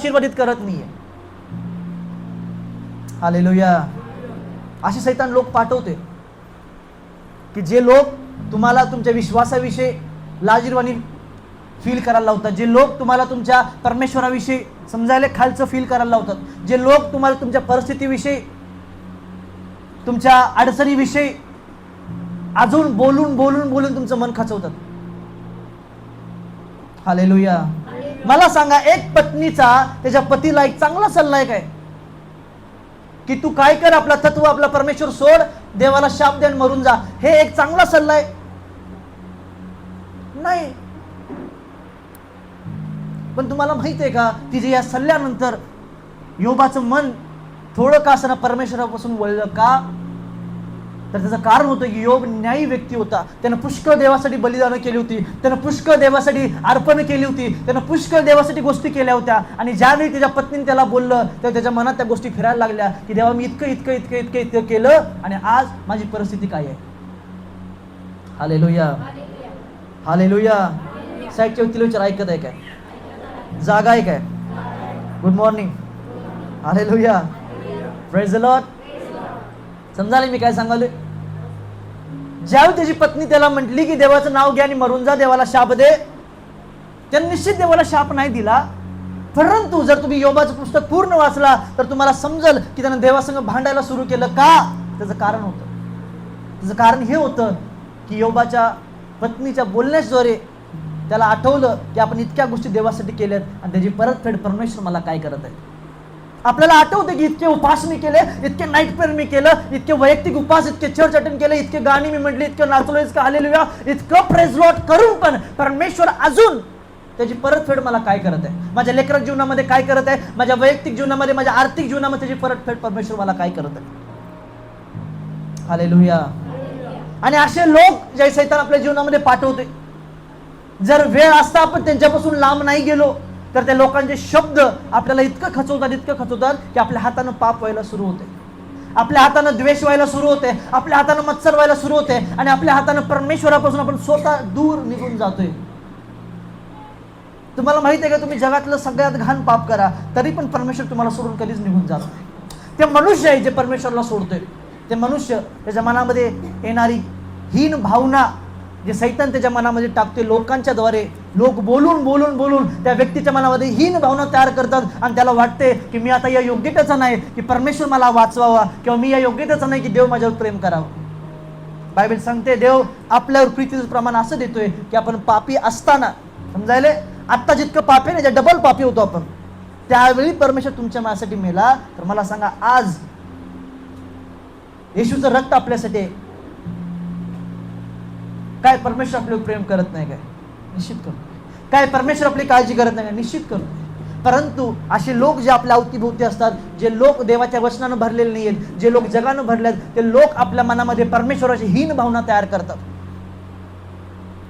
आशीर्वादित करत नाहीये. हालेलुया. असे सैतान लोक पाठवते की जे लोक तुम्हाला तुमच्या विश्वासाविषयी लाजिरवाणी फील करायला लावतात, जे लोक तुम्हाला तुमच्या परमेश्वराविषयी समजायला खालचं फील करायला लावतात, जे लोक तुम्हाला तुमच्या परिस्थितीविषयी तुमच्या अडचणीविषयी अजून बोलून बोलून बोलून तुमचं मन खचवतात. हालेलुया. मला सांगा, एक पत्नीचा त्याच्या पतीला एक चांगला सल्ला आहे काय की तू काय कर, आपला तत्व आपला परमेश्वर सोड, देवाला शाप दे आणि मरून जा, हे एक चांगला सल्ला आहे? नाही. पण तुम्हाला माहित आहे का, तिचे या सल्ल्यानंतर योबाचं मन थोडं का असं परमेश्वरापासून वळलं का? तर त्याचं कारण होतं की योब न्यायी व्यक्ती होता. त्यानं पुष्कळ देवासाठी बलिदान केली होती, त्यानं पुष्कळ देवासाठी अर्पण केली होती, त्यानं पुष्कळ देवासाठी गोष्टी केल्या होत्या. आणि ज्यावेळी त्याच्या पत्नीने त्याला बोललं तेव्हा त्याच्या मनात त्या गोष्टी फिरायला लागल्या की देवा, मी इतकं इतकं इतकं इतकं इतकं केलं आणि आज माझी परिस्थिती काय आहे. हालेलुया. हालेलुया. साईडच्या व्यक्तीला विचार, ऐकत आहे काय? जागा आहे काय? Good morning. Hallelujah. Praise the Lord. समजाले मी काय सांगालोय? ज्यावेळी त्याची पत्नी त्याला म्हटली की देवाचं नाव घ्या आणि मरून जा, देवाला शाप दे, त्याने निश्चित देवाला शाप नाही दिला. परंतु जर तुम्ही योबाचं पुस्तक पूर्ण वाचला तर तुम्हाला समजेल की त्यानं देवासंग भांडायला सुरू केलं का? त्याचं कारण होतं. त्याचं कारण हे होतं की योबाच्या पत्नीच्या बोलण्याद्वारे त्याला आठवलं की आपण इतक्या गोष्टी देवासाठी केल्यात आणि त्याची परतफेड परमेश्वर मला काय करत आहे. आपल्याला आठवते की इतके उपास मी केले, इतके नाईट प्रेयर मी केलं, इतके वैयक्तिक उपास, इतके चर्च अटेंड केले, इतके गाणी मी म्हटली, इतकं नाचलो, इतकं हालेलुया, इतकं प्रेज लॉर्ड करून पण परमेश्वर अजून त्याची परतफेड मला काय करत आहे, माझ्या लेकराच्या जीवनामध्ये काय करत आहे, माझ्या वैयक्तिक जीवनामध्ये, माझ्या आर्थिक जीवनामध्ये त्याची परतफेड परमेश्वर मला काय करत आहे. हालेलुया. आणि असे लोक जे सैतान आपल्या जीवनामध्ये पाठवते, जर वेळ असता आपण त्यांच्यापासून लांब नाही गेलो तर त्या लोकांचे शब्द आपल्याला इतकं खचवतात की आपल्या हातानं पाप व्हायला सुरू होते, आपल्या हातानं द्वेष व्हायला सुरू होते, आपल्या हातानं मत्सर व्हायला सुरू होते आणि आपल्या हातानं परमेश्वरापासून आपण स्वतः दूर निघून जातोय. तुम्हाला माहित आहे का, तुम्ही जगातलं सगळ्यात घाण पाप करा तरी पण परमेश्वर तुम्हाला सोडून कधीच निघून जात नाही. ते मनुष्य आहे जे परमेश्वरला सोडतोय, ते मनुष्य त्याच्या मनामध्ये येणारी हीन भावना जे सैतान त्याच्या मनामध्ये टाकते, लोकांच्या द्वारे लोक बोलून बोलून बोलून त्या व्यक्तीच्या मनामध्ये हीन भावना तयार करतात आणि त्याला वाटते की मी आता या योग्यतेचा नाही की परमेश्वर मला वाचवावा, किंवा मी या योग्यतेचा नाही की देव माझ्यावर प्रेम करावं. बायबल सांगते देव आपल्यावर प्रीतीचं प्रमाण असं देतोय की आपण पापी असताना, समजायले आत्ता जितकं पापी नाही, डबल पापी होतो आपण, त्यावेळी परमेश्वर तुमच्या माझ्यासाठी मेला. तर मला सांगा, आज येशूचं रक्त आपल्यासाठी काय परमेश्वर आपल्यावर प्रेम करत नाही काय? निश्चित करतो. काय परमेश्वर आपली काळजी करत नाही काय? निश्चित करतो. परंतु असे लोक जे आपल्या अवतीभोवती असतात, जे लोक देवाच्या वचनानं भरलेले नाहीत, जे लोक जगानं भरलेत, ते लोक आपल्या मनामध्ये परमेश्वराची हीन भावना तयार करतात.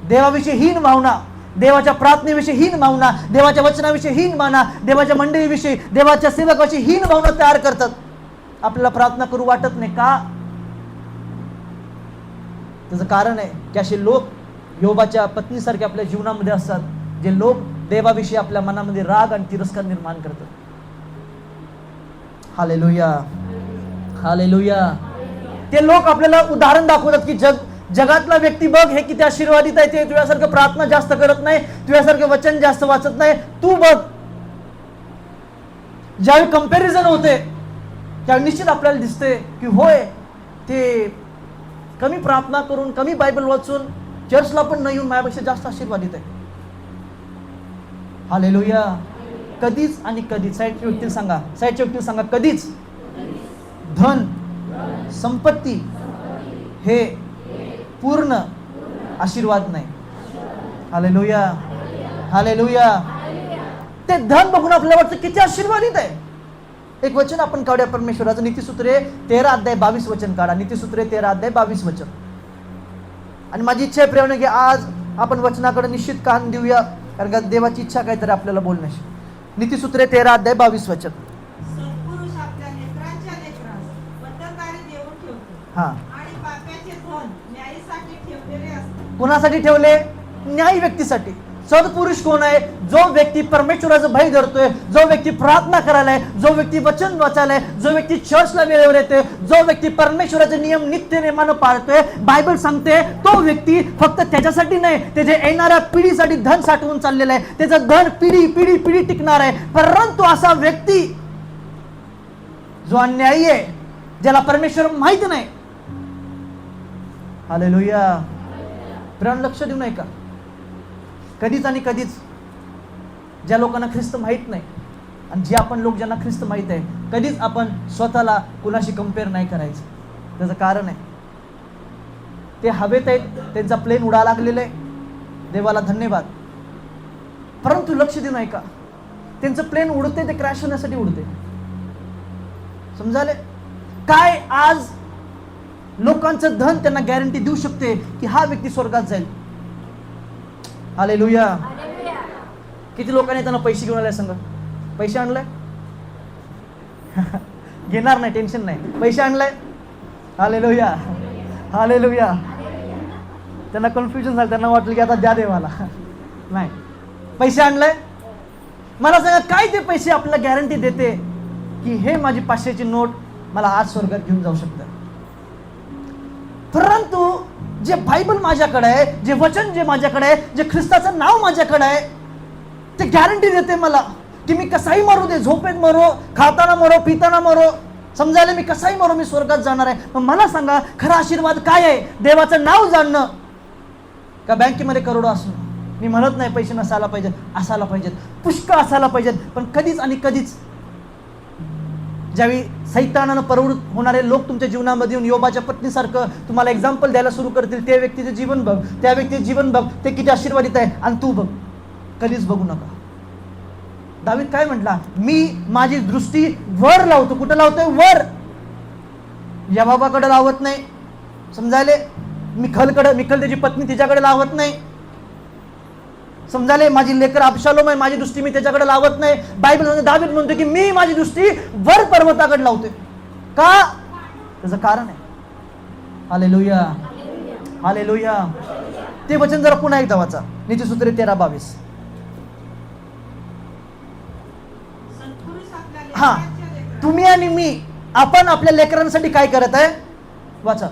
देवाविषयी हीन भावना, देवाच्या प्रार्थनेविषयी हीन भावना, देवाच्या वचनाविषयी हीन भावना, देवाच्या मंडळीविषयी, देवाच्या सेवकाविषयी हीन भावना तयार करतात. आपल्याला प्रार्थना करू वाटत नाही का? त्याचं कारण आहे की असे लोक योबाच्या पत्नीसारखे आपल्या जीवनामध्ये असतात, जे लोक देवाविषयी आपल्या मनामध्ये राग आणि तिरस्कार निर्माण करतात. हालेलुया. हालेलुया. ते लोक आपल्याला उदाहरण दाखवतात की जगातला व्यक्ती बघ, हे किती आशीर्वादित आहे, ते तुझ्यासारखं प्रार्थना जास्त करत नाही, तुझ्यासारखं वचन जास्त वाचत नाही, तू बघ. ज्यावेळी कंपॅरिझन होते त्यावेळी निश्चित आपल्याला दिसते की होय, ते कमी प्रार्थना करून, कमी बायबल वाचून, चर्चला पण नाही येऊन माझ्यापेक्षा जास्त आशीर्वादित आहे. हालेलुया. कधीच आणि कधीच, साईडच्या व्यक्तीला सांगा, कधीच धन संपत्ती हे पूर्ण आशीर्वाद नाही. हालेलुया. हालेलुया. ते धन बघून आपल्याला वाटतं किती आशीर्वादित आहे. एक वचन आपण काढूया परमेश्वराचं, नीतिसूत्रे 13 अध्याय 22 वचन काढा. नीतिसूत्रे 13 अध्याय 22 वचन. आणि माझी इच्छा आहे प्रेमाने की आज आपण वचनाकडे निश्चित कान देऊया, कारण का देवाची इच्छा काहीतरी आपल्याला बोलण्याची. नीतिसूत्रे 13 अध्याय 22 वचन. सत्पुरुष आपल्या लेकरांच्या लेकरास बंधनकारी देऊन ठेवतो. आणि पाप्याचे धन न्यायासाठी ठेवलेले असते. कोणासाठी ठेवले? न्यायी व्यक्तीसाठी. सत्पुरुष कोण आहे? जो व्यक्ती परमेश्वराचं भय धरतोय, जो व्यक्ती प्रार्थना करायलाय, जो व्यक्ती वचन वाचायलाय, जो व्यक्ती चर्चला वेळेवर येतोय, जो व्यक्ती परमेश्वराचे नियम नित्य नेमानं पाळतोय. बायबल सांगते तो व्यक्ती फक्त त्याच्यासाठी नाही, त्याच्या येणाऱ्या पिढीसाठी धन साठवून चाललेलं आहे. त्याचं धन पिढी पिढी पिढी टिकणार आहे. परंतु असा व्यक्ती जो अन्यायी आहे, ज्याला परमेश्वर माहित नाही, हालेलुया, प्रेम लक्ष देऊ नये का? कधीच आणि कधीच ज्या लोकांना ख्रिस्त माहीत नाही आणि जे आपण लोक ज्यांना ख्रिस्त माहीत आहे, कधीच आपण स्वतःला कुणाशी कम्पेअर नाही करायचं. त्याचं कारण आहे ते हवेत आहेत, त्यांचा प्लेन उडा लागलेला आहे, देवाला धन्यवाद. परंतु लक्ष देऊ नये का? त्यांचं प्लेन उडते ते क्रॅश होण्यासाठी उडते. समजाले? काय आज लोकांचं धन त्यांना गॅरंटी देऊ शकते की हा व्यक्ती स्वर्गात जाईल? हालेलुया. किती लोकांनी त्यांना पैसे घेऊन आले? सांगा, पैसे आणलाय? घेणार नाही, टेन्शन नाही. पैसे आणलाय? Hallelujah, hallelujah. त्यांना कन्फ्युजन झालं, त्यांना वाटलं की आता द्या देवाला. नाही, पैसे आणलाय? मला सांगा, काय ते पैसे आपल्याला गॅरंटी देते की हे माझी 500ची नोट मला आज स्वर्गात घेऊन जाऊ शकतं? परंतु जे बायबल माझ्याकडे आहे, जे वचन जे माझ्याकडे आहे, जे ख्रिस्ताचं नाव माझ्याकडे आहे, ते गॅरंटी देते मला की मी कसाही मरू दे, झोपेत मरो, खाताना मरो, पिताना मरो, समजायला मी कसाही मरो, मी स्वर्गात जाणार आहे. पण मला सांगा, खरा आशीर्वाद काय आहे? देवाचं नाव जाणणं का बँकेमध्ये करोडो असणं? मी म्हणत नाही पैसे नसायला पाहिजेत, असायला पाहिजेत, पुष्कळ असायला पाहिजेत. पण कधीच आणि कधीच ज्यावेळी सैतानानं प्रवृत्त होणारे लोक तुमच्या जीवनामध्ये येऊन योबाच्या पत्नीसारखं तुम्हाला एक्झाम्पल द्यायला सुरू करतील, त्या व्यक्तीचे जीवन बघ, त्या व्यक्तीचे जीवन बघ, ते किती आशीर्वादित आहे आणि तू बघ. कधीच बघू नका. दावीद काय म्हटला? मी माझी दृष्टी वर लावतो. कुठं लावतोय? वर. या बाबाकडे लावत नाही. समजायले? मिखल त्याची पत्नी तिच्याकडे लावत नाही. समजाले? माझी लेकर अबशालोम आहे, माझी दृष्टी मी त्याच्याकडे लावत नाही. बायबल दावीद म्हणतो की मी माझी दृष्टी वर पर्वताकडे लावतोय. का? त्याचं कारण आहे. Hallelujah, hallelujah. ते वचन जरा पुन्हा एकदा वाचा, नीतिसूत्रे 13:22. हा, तुम्ही आणि मी, आपण आपल्या लेकरांसाठी काय करत आहे? वाचा.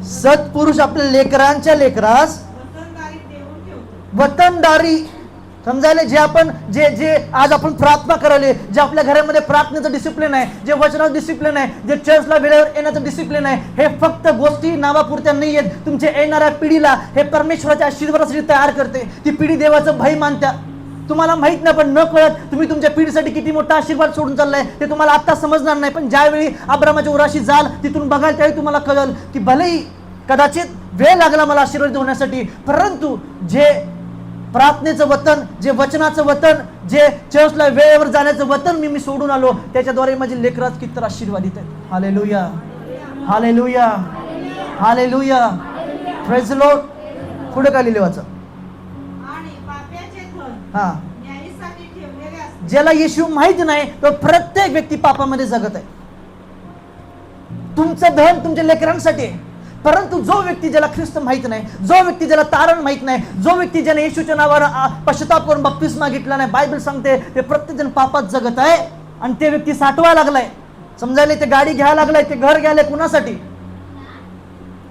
सत्पुरुष आपल्या लेकरांच्या लेकरास वतनदारी. समजायला? जे आपण जे आज आपण प्रार्थना करायला, जे आपल्या घरामध्ये प्रार्थनेचं डिसिप्लिन आहे, जे वचनाचं डिसिप्लिन आहे, जे चर्चला वेळेवर येण्याचं डिसिप्लिन आहे, हे फक्त गोष्टी नावापुरत्या नाही आहेत. तुमच्या येणाऱ्या पिढीला हे परमेश्वराच्या आशीर्वादासाठी तयार करते. ती पिढी देवाचं भय मानत्या. तुम्हाला माहित नाही, पण न कळत तुम्ही तुमच्या पिढीसाठी किती मोठा आशीर्वाद सोडून चाललाय ते तुम्हाला आता समजणार नाही. पण ज्यावेळी अब्रामाच्या उराशी जाल तिथून बघाल, त्यावेळी तुम्हाला कळेल की भलेही कदाचित वेळ लागला मला आशीर्वाद होण्यासाठी, परंतु जे प्रार्थनेचं वतन, जे वचनाचं वतन, जे चर्चला वेळेवर जाण्याचं वतन मी सोडून आलो, त्याच्याद्वारे माझे लेकरात किती आशीर्वादित आहेत. Hallelujah, hallelujah, hallelujah. Praise the Lord. पुढे काय लिहिले वाचा. हा, ज्याला येशू माहित नाही तो प्रत्येक व्यक्ती पापामध्ये जगत आहे. तुमचं धन तुमच्या लेकरांसाठी आहे. परंतु जो व्यक्ती ज्याला ख्रिस्त माहित नाही, जो व्यक्ती ज्याला तारण माहित नाही, जो व्यक्ती ज्याने येशूच्या नावावर पश्चाताप करून बप्तिस्मा घेतला नाही, बायबल सांगते ते प्रत्येक जण पापात जगत आहे. आणि ते व्यक्ती साठवायला लागलाय. समजायला? ते गाडी घ्यायला लागलाय, ते घर घ्यायला. कुणासाठी?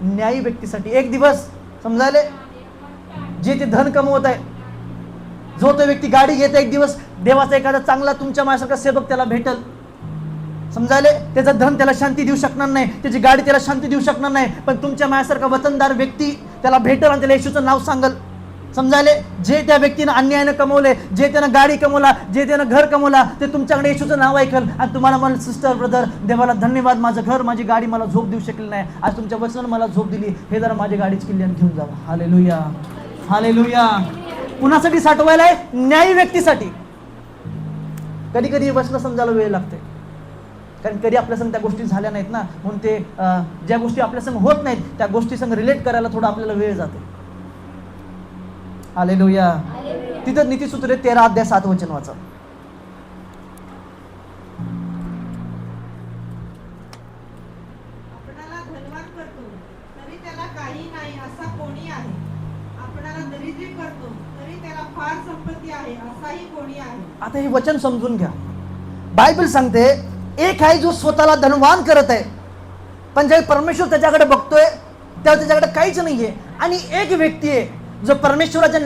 न्यायी व्यक्तीसाठी. एक दिवस समजायला जे ते धन कमवत आहे, जो तो व्यक्ती गाडी घेत, एक दिवस देवाचा एखादा चांगला तुमच्या माझ्यासारखा सेवक त्याला भेटल. समजायले? त्याचं धन त्याला शांती देऊ शकणार नाही, त्याची गाडी त्याला शांती देऊ शकणार नाही, पण तुमच्या माझ्यासारखा वतनदार व्यक्ती त्याला भेटल आणि त्याला येशूचं नाव सांगल. समजायले? जे त्या व्यक्तीनं अन्यायानं कमवले, जे त्यानं गाडी कमवला, जे त्यानं घर कमवला, ते तुमच्याकडे येशूचं नाव ऐकल आणि तुम्हाला म्हणाल, सिस्टर ब्रदर, देवाला धन्यवाद, माझं घर माझी गाडी मला झोप देऊ शकली नाही, आज तुमच्या वचनानं मला झोप दिली, हे जरा माझी गाडीच किल्ली आणि घेऊन जावा. Hallelujah, hallelujah. कुणासाठी साठवायला आहे? न्यायी व्यक्तीसाठी. कधी कधी वचन समजायला वेळ लागते, कारण कधी आपल्या संग त्या गोष्टी झाल्या नाहीत ना, म्हणून ते ज्या गोष्टी आपल्या संग होत नाहीत त्या गोष्टी संग रिलेट करायला थोडा आपल्याला वेळ जाते. हालेलुया. तिथं नीतिसूत्रे 13:7 वाचा. मी आहे. आता हे वचन समजून घ्या. बायबल सांगते एक आहे जो स्वतःला धनवान करत आहे, पण ज्यावेळी परमेश्वर त्याच्याकडे बघतोय तेव्हा त्याच्याकडे काहीच नाहीये. आणि एक व्यक्ती आहे जो परमेश्वराच्या